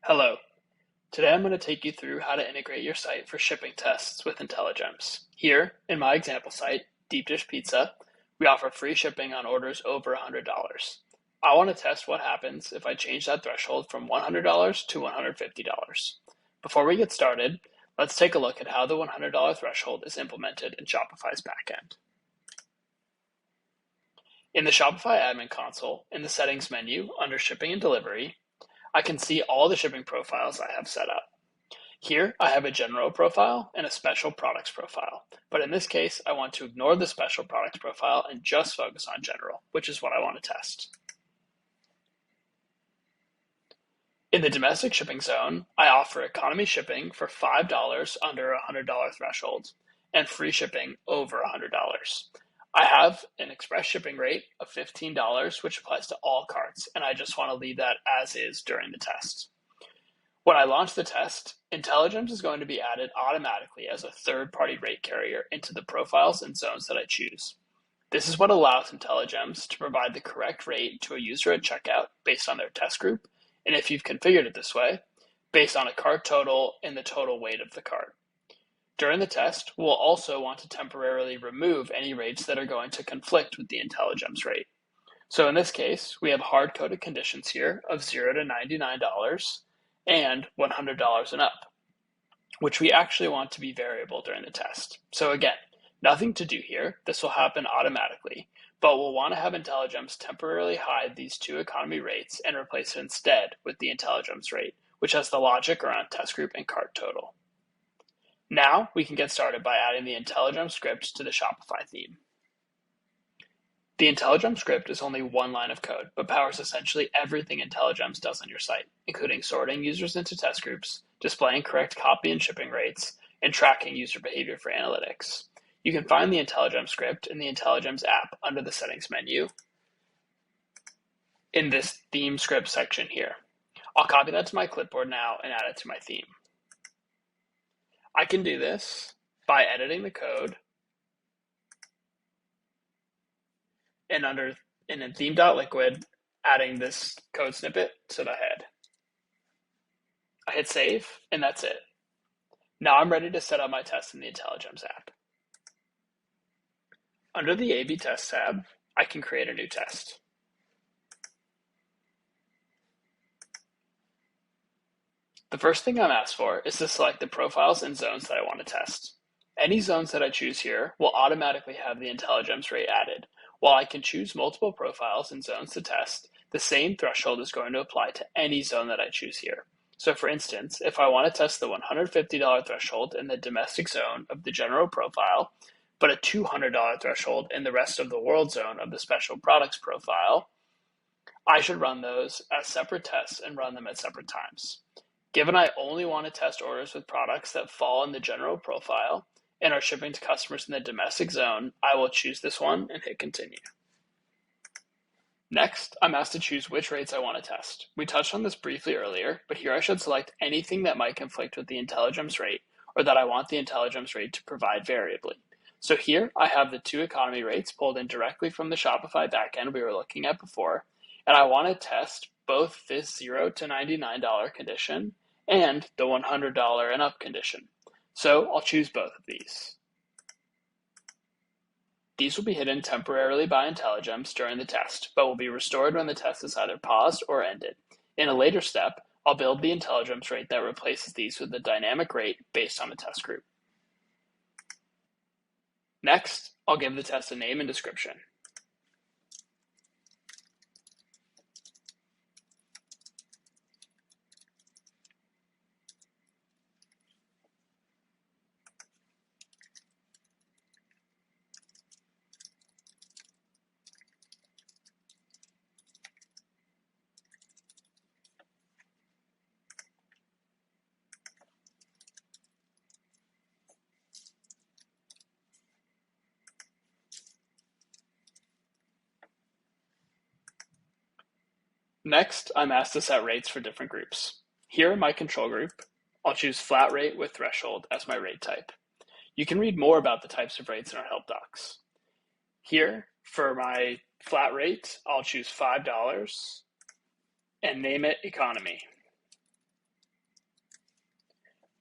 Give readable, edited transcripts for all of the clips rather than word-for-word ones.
Hello. Today I'm going to take you through how to integrate your site for shipping tests with Intelligems. Here, in my example site, Deep Dish Pizza, we offer free shipping on orders over $100. I want to test what happens if I change that threshold from $100 to $150. Before we get started, let's take a look at how the $100 threshold is implemented in Shopify's backend. In the Shopify admin console, in the settings menu under shipping and delivery, I can see all the shipping profiles I have set up. Here, I have a general profile and a special products profile, but in this case, I want to ignore the special products profile and just focus on general, which is what I want to test. In the domestic shipping zone, I offer economy shipping for $5 under a $100 threshold and free shipping over $100. I have an express shipping rate of $15, which applies to all carts, and I just want to leave that as is during the test. When I launch the test, Intelligems is going to be added automatically as a third-party rate carrier into the profiles and zones that I choose. This is what allows Intelligems to provide the correct rate to a user at checkout based on their test group, and if you've configured it this way, based on a cart total and the total weight of the cart. During the test, we'll also want to temporarily remove any rates that are going to conflict with the Intelligems rate. So in this case, we have hard-coded conditions here of $0 to $99 and $100 and up, which we actually want to be variable during the test. So again, nothing to do here. This will happen automatically, but we'll want to have Intelligems temporarily hide these two economy rates and replace it instead with the Intelligems rate, which has the logic around test group and cart total. Now we can get started by adding the Intelligems script to the Shopify theme. The Intelligems script is only one line of code, but powers essentially everything Intelligems does on your site, including sorting users into test groups, displaying correct copy and shipping rates, and tracking user behavior for analytics. You can find the Intelligems script in the Intelligems app under the settings menu in this theme script section here. I'll copy that to my clipboard now and add it to my theme. I can do this by editing the code and in theme.liquid, adding this code snippet to the head. I hit save, and that's it. Now I'm ready to set up my test in the Intelligems app. Under the A/B test tab, I can create a new test. The first thing I'm asked for is to select the profiles and zones that I want to test. Any zones that I choose here will automatically have the Intelligems rate added. While I can choose multiple profiles and zones to test, the same threshold is going to apply to any zone that I choose here. So for instance, if I want to test the $150 threshold in the domestic zone of the general profile, but a $200 threshold in the rest of the world zone of the special products profile, I should run those as separate tests and run them at separate times. Given I only want to test orders with products that fall in the general profile and are shipping to customers in the domestic zone, I will choose this one and hit continue. Next, I'm asked to choose which rates I want to test. We touched on this briefly earlier, but here I should select anything that might conflict with the Intelligems rate or that I want the Intelligems rate to provide variably. So here I have the two economy rates pulled in directly from the Shopify backend we were looking at before, and I want to test both this $0 to $99 condition and the $100 and up condition. So I'll choose both of these. These will be hidden temporarily by Intelligems during the test, but will be restored when the test is either paused or ended. In a later step, I'll build the Intelligems rate that replaces these with a dynamic rate based on a test group. Next, I'll give the test a name and description. Next, I'm asked to set rates for different groups. Here in my control group, I'll choose flat rate with threshold as my rate type. You can read more about the types of rates in our help docs. Here, for my flat rate, I'll choose $5 and name it economy.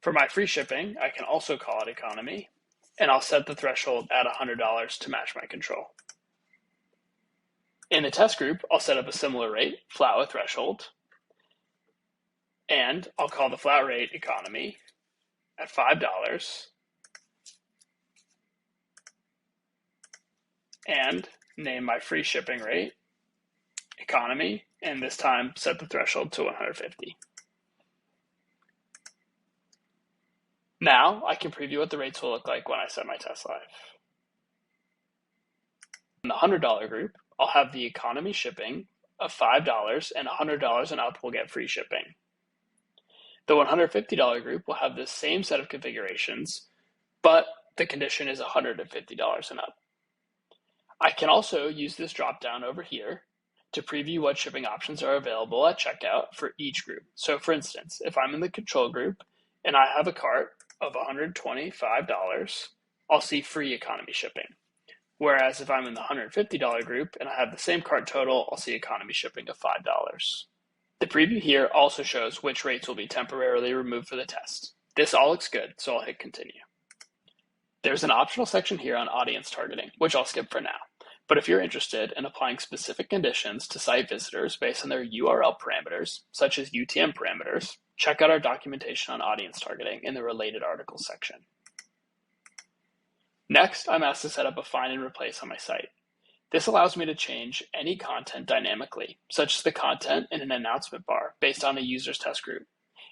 For my free shipping, I can also call it economy, and I'll set the threshold at $100 to match my control. In the test group, I'll set up a similar rate, flat with threshold, and I'll call the flat rate economy at $5 and name my free shipping rate economy, and this time set the threshold to 150. Now I can preview what the rates will look like when I set my test live. In the $100 group, I'll have the economy shipping of $5 and $100 and up will get free shipping. The $150 group will have the same set of configurations, but the condition is $150 and up. I can also use this drop-down over here to preview what shipping options are available at checkout for each group. So for instance, if I'm in the control group and I have a cart of $125, I'll see free economy shipping. Whereas if I'm in the $150 group and I have the same cart total, I'll see economy shipping of $5. The preview here also shows which rates will be temporarily removed for the test. This all looks good, so I'll hit continue. There's an optional section here on audience targeting, which I'll skip for now. But if you're interested in applying specific conditions to site visitors based on their URL parameters, such as UTM parameters, check out our documentation on audience targeting in the related articles section. Next, I'm asked to set up a find and replace on my site. This allows me to change any content dynamically, such as the content in an announcement bar based on a user's test group.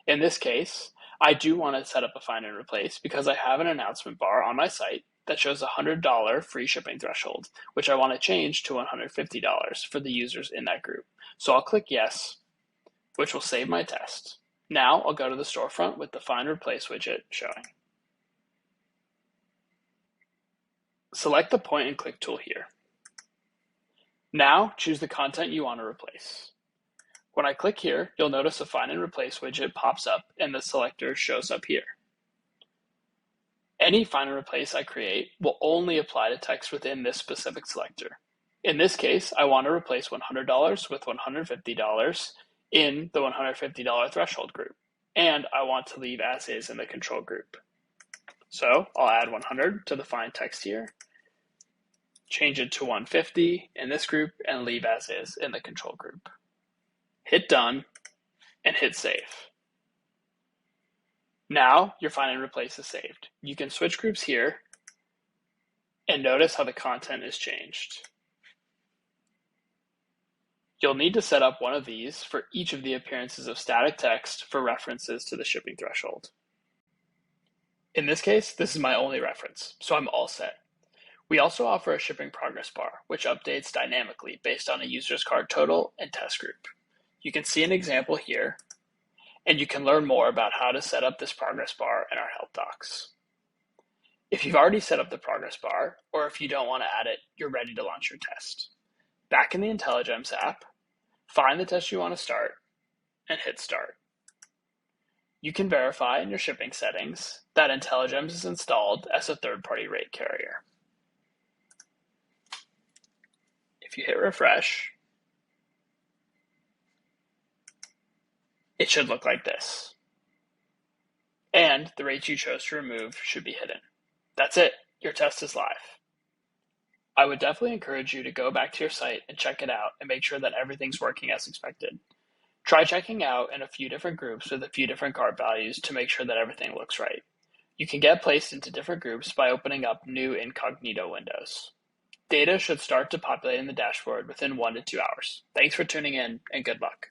In this case, I do want to set up a find and replace because I have an announcement bar on my site that shows a $100 free shipping threshold, which I want to change to $150 for the users in that group. So I'll click yes, which will save my test. Now I'll go to the storefront with the find and replace widget showing. Select the point and click tool here. Now choose the content you want to replace. When I click here, you'll notice a find and replace widget pops up and the selector shows up here. Any find and replace I create will only apply to text within this specific selector. In this case, I want to replace $100 with $150 in the $150 threshold group, and I want to leave as is in the control group. So I'll add 100 to the find text here, change it to 150 in this group, and leave as is in the control group. Hit done and hit save. Now your find and replace is saved. You can switch groups here and notice how the content is changed. You'll need to set up one of these for each of the appearances of static text for references to the shipping threshold. In this case, this is my only reference, so I'm all set. We also offer a shipping progress bar, which updates dynamically based on a user's cart total and test group. You can see an example here, and you can learn more about how to set up this progress bar in our help docs. If you've already set up the progress bar, or if you don't want to add it, you're ready to launch your test. Back in the Intelligems app, find the test you want to start and hit start. You can verify in your shipping settings that Intelligems is installed as a third-party rate carrier. If you hit refresh, it should look like this. And the rates you chose to remove should be hidden. That's it, your test is live. I would definitely encourage you to go back to your site and check it out and make sure that everything's working as expected. Try checking out in a few different groups with a few different cart values to make sure that everything looks right. You can get placed into different groups by opening up new incognito windows. Data should start to populate in the dashboard within 1 to 2 hours. Thanks for tuning in and good luck.